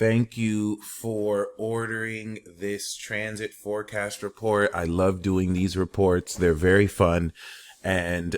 Thank you for ordering this transit forecast report. I love doing these reports. They're very fun. And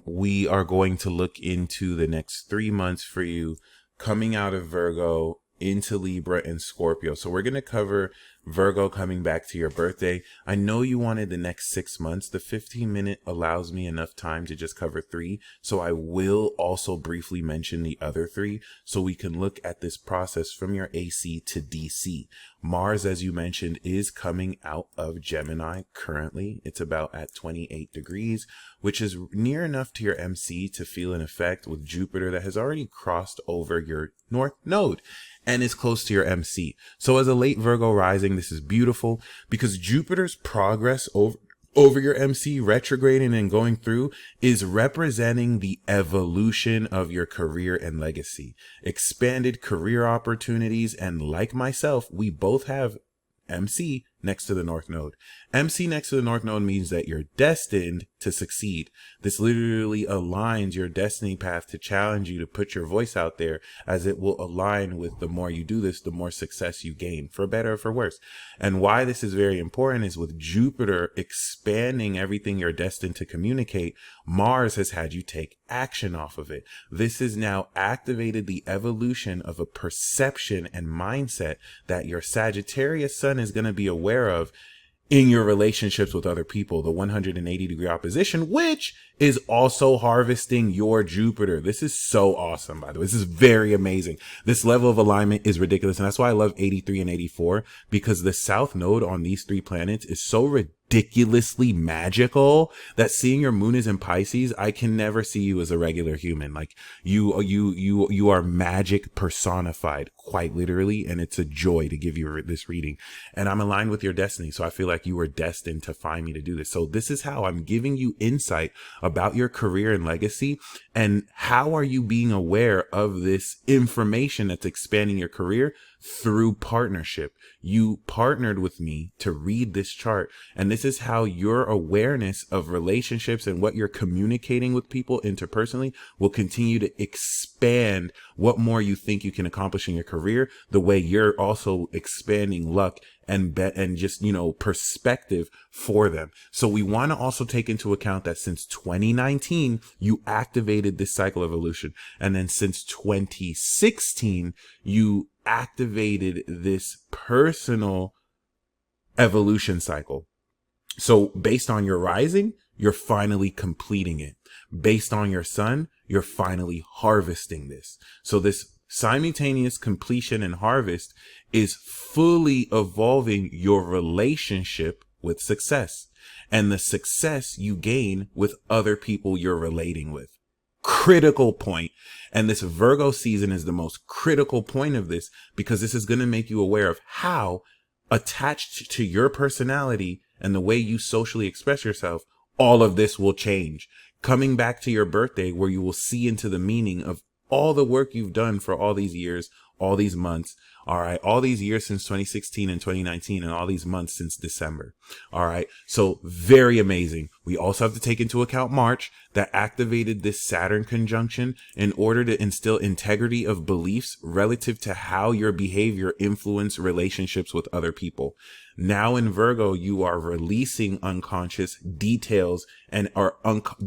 we are going to look into the next 3 months for you coming out of Virgo into Libra and Scorpio. So we're going to cover Virgo coming back to your birthday. I know you wanted the next 6 months. The 15-minute allows me enough time to just cover three. So I will also briefly mention the other three so we can look at this process from your AC to DC. Mars, as you mentioned, is coming out of Gemini currently. It's about at 28 degrees, which is near enough to your MC to feel an effect with Jupiter that has already crossed over your North Node and is close to your MC. So as a late Virgo rising, this is beautiful because Jupiter's progress over your MC, retrograding and going through, is representing the evolution of your career and legacy, expanded career opportunities. And like myself, we both have MC next to the North Node. MC next to the North Node means that you're destined to succeed. This literally aligns your destiny path to challenge you to put your voice out there, as it will align with the more you do this, the more success you gain, for better or for worse. And why this is very important is with Jupiter expanding everything you're destined to communicate, Mars has had you take action off of it. This has now activated the evolution of a perception and mindset that your Sagittarius sun is going to be aware of in your relationships with other people, the 180-degree opposition, which is also harvesting your Jupiter. This is so awesome, by the way. This is very amazing. This level of alignment is ridiculous. And that's why I love 83 and 84, because the South Node on these three planets is so ridiculously magical that seeing your moon is in Pisces, I can never see you as a regular human. Like you are magic personified, quite literally. And it's a joy to give you this reading. And I'm aligned with your destiny. So I feel like you were destined to find me to do this. So this is how I'm giving you insight about your career and legacy, and how are you being aware of this information that's expanding your career through partnership. You partnered with me to read this chart, and this is how your awareness of relationships and what you're communicating with people interpersonally will continue to expand what more you think you can accomplish in your career, the way you're also expanding luck and just, perspective for them. So we want to also take into account that since 2019, you activated this cycle of evolution. And then since 2016, you activated this personal evolution cycle. So based on your rising, you're finally completing it. Based on your sun, you're finally harvesting this. So this simultaneous completion and harvest is fully evolving your relationship with success and the success you gain with other people you're relating with. Critical point. And this Virgo season is the most critical point of this, because this is going to make you aware of how attached to your personality and the way you socially express yourself, all of this will change. Coming back to your birthday, where you will see into the meaning of all the work you've done for all these years, all these months, all right, all these years since 2016 and 2019, and all these months since December. All right. So very amazing. We also have to take into account March, that activated this Saturn conjunction in order to instill integrity of beliefs relative to how your behavior influence relationships with other people. Now in Virgo, you are releasing unconscious details and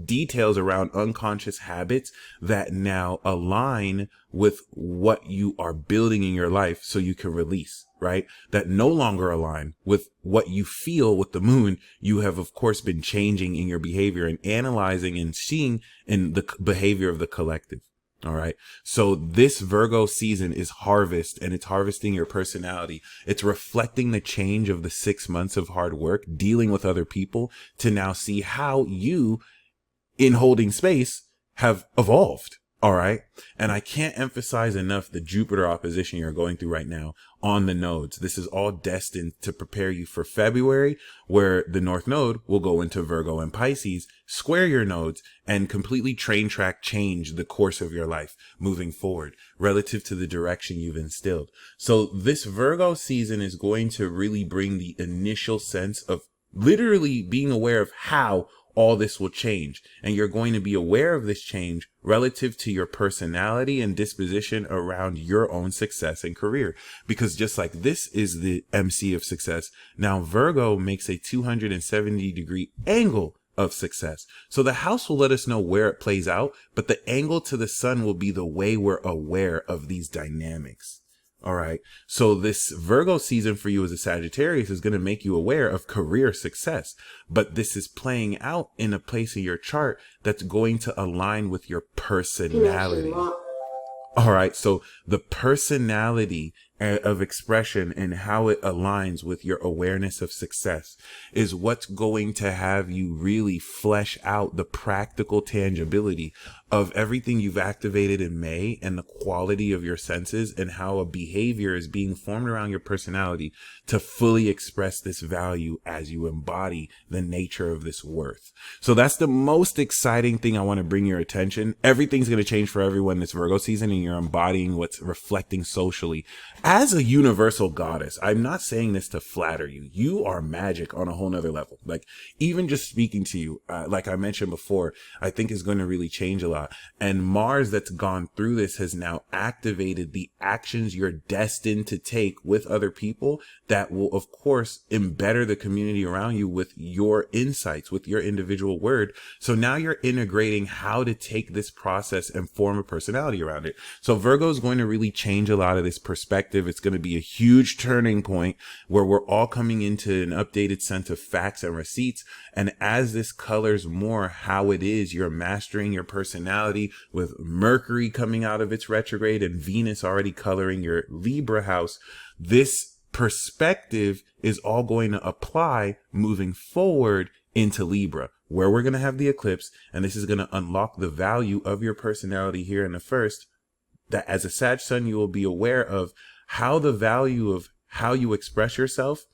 details around unconscious habits that now align with what you are building in your life, so you can release, right? That no longer align with what you feel with the moon. You have, of course, been changing in your behavior and analyzing and seeing in the behavior of the collective. All right. So this Virgo season is harvest, and it's harvesting your personality. It's reflecting the change of the 6 months of hard work dealing with other people to now see how you, in holding space, have evolved. All right. And I can't emphasize enough the Jupiter opposition you're going through right now on the nodes. This is all destined to prepare you for February, where the North Node will go into Virgo and Pisces, square your nodes, and completely train track change the course of your life moving forward relative to the direction you've instilled. So this Virgo season is going to really bring the initial sense of literally being aware of how all this will change. And you're going to be aware of this change relative to your personality and disposition around your own success and career. Because just like this is the MC of success, now Virgo makes a 270-degree angle of success. So the house will let us know where it plays out, but the angle to the sun will be the way we're aware of these dynamics. All right. So this Virgo season for you as a Sagittarius is going to make you aware of career success, but this is playing out in a place of your chart that's going to align with your personality. All right. So the personality of expression and how it aligns with your awareness of success is what's going to have you really flesh out the practical tangibility of everything you've activated in May and the quality of your senses and how a behavior is being formed around your personality to fully express this value as you embody the nature of this worth. So that's the most exciting thing I want to bring your attention. Everything's going to change for everyone this Virgo season, and you're embodying what's reflecting socially. As a universal goddess, I'm not saying this to flatter you. You are magic on a whole nother level. Like, even just speaking to you, like I mentioned before, I think is going to really change a lot. And Mars that's gone through this has now activated the actions you're destined to take with other people that will, of course, embetter the community around you with your insights, with your individual word. So now you're integrating how to take this process and form a personality around it. So Virgo is going to really change a lot of this perspective. It's going to be a huge turning point where we're all coming into an updated sense of facts and receipts. And as this colors more how it is you're mastering your personality, with Mercury coming out of its retrograde and Venus already coloring your Libra house, this perspective is all going to apply moving forward into Libra, where we're going to have the eclipse. And this is going to unlock the value of your personality here in the first, that as a Sag Sun, you will be aware of how the value of how you express yourself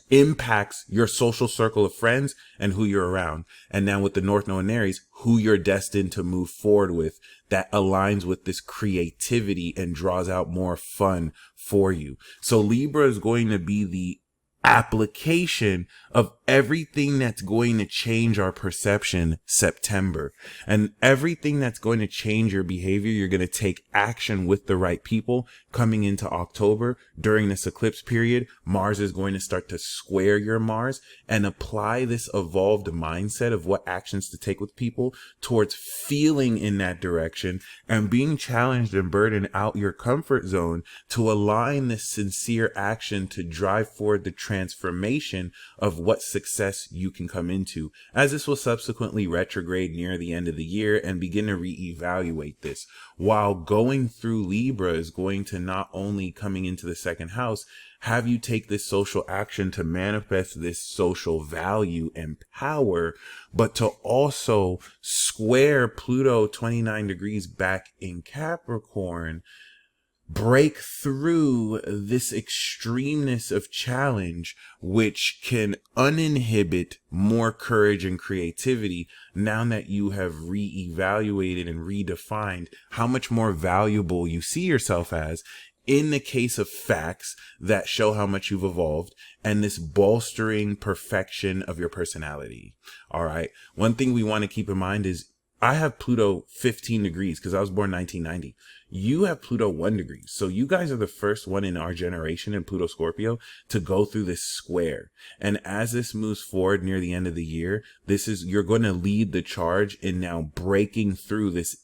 impacts your social circle of friends and who you're around. And now with the North Node in Aries, who you're destined to move forward with, that aligns with this creativity and draws out more fun for you. So Libra is going to be the application of everything that's going to change our perception September, and everything that's going to change your behavior. You're going to take action with the right people coming into October. During this eclipse period, Mars is going to start to square your Mars and apply this evolved mindset of what actions to take with people towards feeling in that direction and being challenged and burdened out your comfort zone to align this sincere action to drive forward the transformation of what success you can come into, as this will subsequently retrograde near the end of the year and begin to reevaluate this. While going through Libra is going to not only coming into the second house, have you take this social action to manifest this social value and power, but to also square Pluto 29 degrees back in Capricorn, break through this extremeness of challenge, which can uninhibit more courage and creativity now that you have reevaluated and redefined how much more valuable you see yourself as in the case of facts that show how much you've evolved and this bolstering perfection of your personality. All right. One thing we want to keep in mind is I have Pluto 15 degrees because I was born 1990. You have Pluto 1 degree. So you guys are the first one in our generation in Pluto Scorpio to go through this square. And as this moves forward near the end of the year, you're going to lead the charge in now breaking through this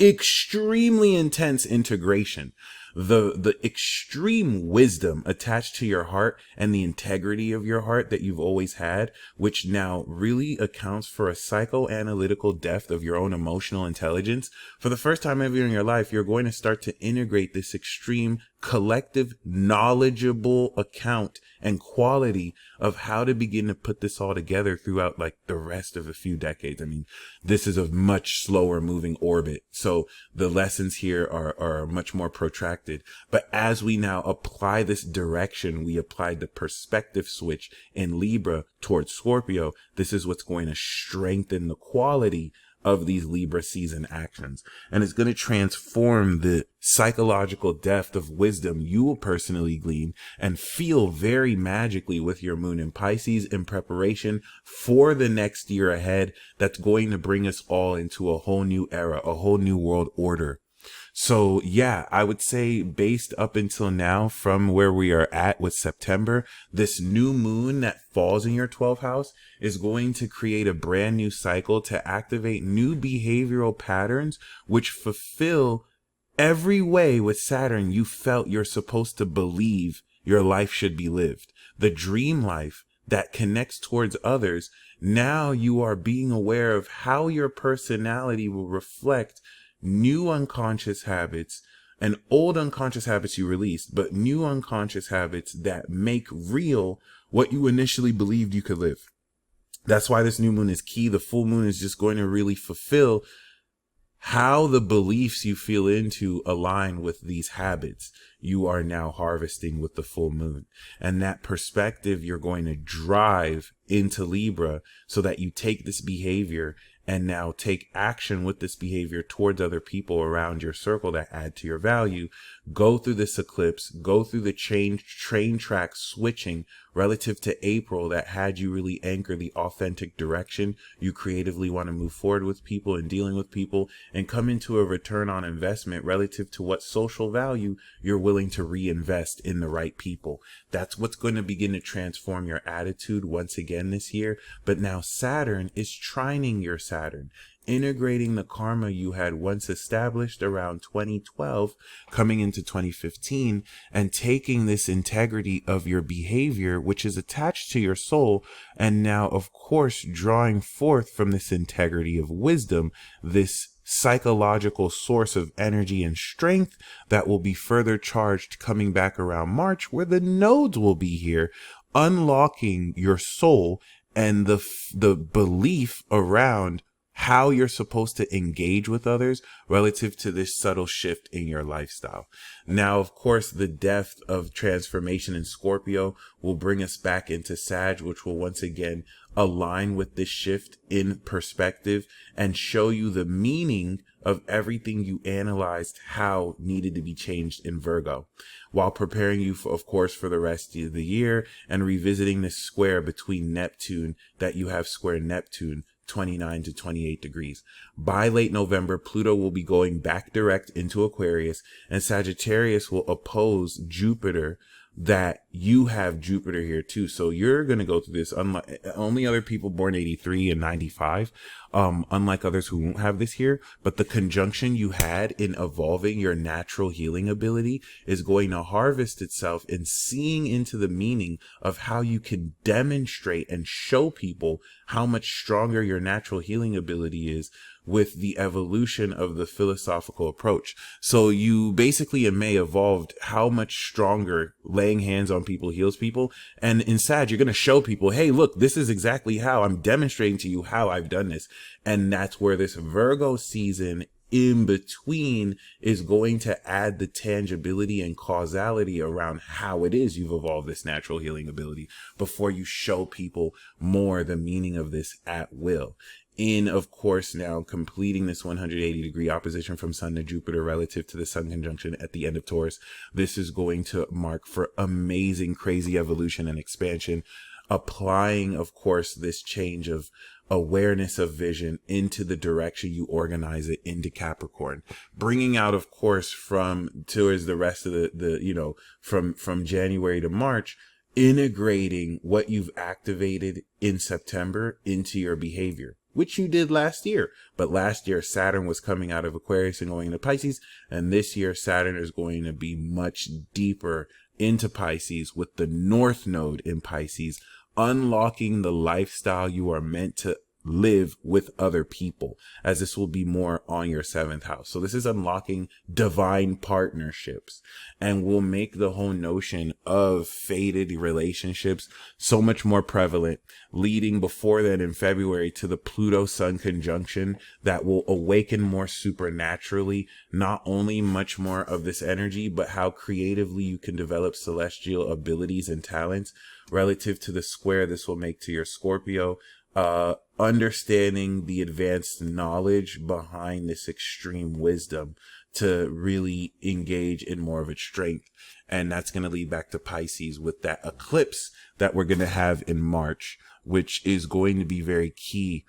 extremely intense integration. The extreme wisdom attached to your heart and the integrity of your heart that you've always had, which now really accounts for a psychoanalytical depth of your own emotional intelligence. For the first time ever in your life, you're going to start to integrate this extreme collective knowledgeable account and quality of how to begin to put this all together throughout like the rest of a few decades. I mean, this is a much slower moving orbit. So the lessons here are much more protracted. But as we now apply this direction, we applied the perspective switch in Libra towards Scorpio. This is what's going to strengthen the quality of these Libra season actions. And it's going to transform the psychological depth of wisdom you will personally glean and feel very magically with your moon in Pisces in preparation for the next year ahead. That's going to bring us all into a whole new era, a whole new world order. So yeah, I would say based up until now from where we are at with September, this new moon that falls in your 12th house is going to create a brand new cycle to activate new behavioral patterns, which fulfill every way with Saturn you felt you're supposed to believe your life should be lived. The dream life that connects towards others. Now you are being aware of how your personality will reflect new unconscious habits and old unconscious habits you released, but new unconscious habits that make real what you initially believed you could live. That's why this new moon is key. The full moon is just going to really fulfill how the beliefs you feel into align with these habits you are now harvesting with the full moon. And that perspective you're going to drive into Libra so that you take this behavior and now take action with this behavior towards other people around your circle that add to your value. Go through this eclipse, go through the train track switching relative to April that had you really anchor the authentic direction you creatively want to move forward with people and dealing with people, and come into a return on investment relative to what social value you're willing to reinvest in the right people. That's what's going to begin to transform your attitude once again this year. But now Saturn is trining your Saturn, integrating the karma you had once established around 2012 coming into 2015, and taking this integrity of your behavior, which is attached to your soul, and now of course drawing forth from this integrity of wisdom, this psychological source of energy and strength that will be further charged coming back around March, where the nodes will be here, unlocking your soul and the belief around how you're supposed to engage with others relative to this subtle shift in your lifestyle. Now, of course, the depth of transformation in Scorpio will bring us back into Sag, which will once again align with this shift in perspective and show you the meaning of everything you analyzed how needed to be changed in Virgo, while preparing you, for, of course, for the rest of the year and revisiting this square between Neptune that you have square Neptune 29 to 28 degrees. By late November, Pluto will be going back direct into Aquarius, and Sagittarius will oppose Jupiter, that you have Jupiter here too. So you're going to go through this. Unlike only other people born 83 and 95, unlike others who won't have this here, but the conjunction you had in evolving your natural healing ability is going to harvest itself in seeing into the meaning of how you can demonstrate and show people how much stronger your natural healing ability is with the evolution of the philosophical approach. So you basically in May evolved how much stronger laying hands on people heals people. And in Sag, you're going to show people, hey, look, this is exactly how I'm demonstrating to you how I've done this. And that's where this Virgo season in between is going to add the tangibility and causality around how it is you've evolved this natural healing ability before you show people more the meaning of this at will. In, of course, now completing this 180-degree opposition from Sun to Jupiter relative to the Sun conjunction at the end of Taurus, this is going to mark for amazing, crazy evolution and expansion, applying, of course, this change of awareness of vision into the direction you organize it into Capricorn, bringing out, of course, from towards the rest of from January to March, integrating what you've activated in September into your behavior, which you did last year. But last year, Saturn was coming out of Aquarius and going into Pisces. And this year, Saturn is going to be much deeper into Pisces with the North Node in Pisces, unlocking the lifestyle you are meant to live with other people, as this will be more on your 7th house. So this is unlocking divine partnerships and will make the whole notion of fated relationships so much more prevalent, leading before then in February to the Pluto Sun conjunction that will awaken more supernaturally, not only much more of this energy, but how creatively you can develop celestial abilities and talents relative to the square this will make to your Scorpio, understanding the advanced knowledge behind this extreme wisdom to really engage in more of its strength. And that's going to lead back to Pisces with that eclipse that we're going to have in March, which is going to be very key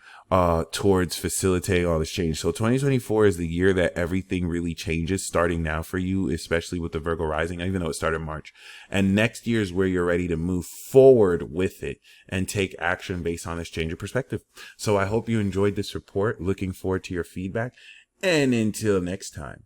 towards facilitating all this change. So 2024 is the year that everything really changes starting now for you, especially with the Virgo rising, even though it started in March. And next year is where you're ready to move forward with it and take action based on this change of perspective. So I hope you enjoyed this report. Looking forward to your feedback. And until next time.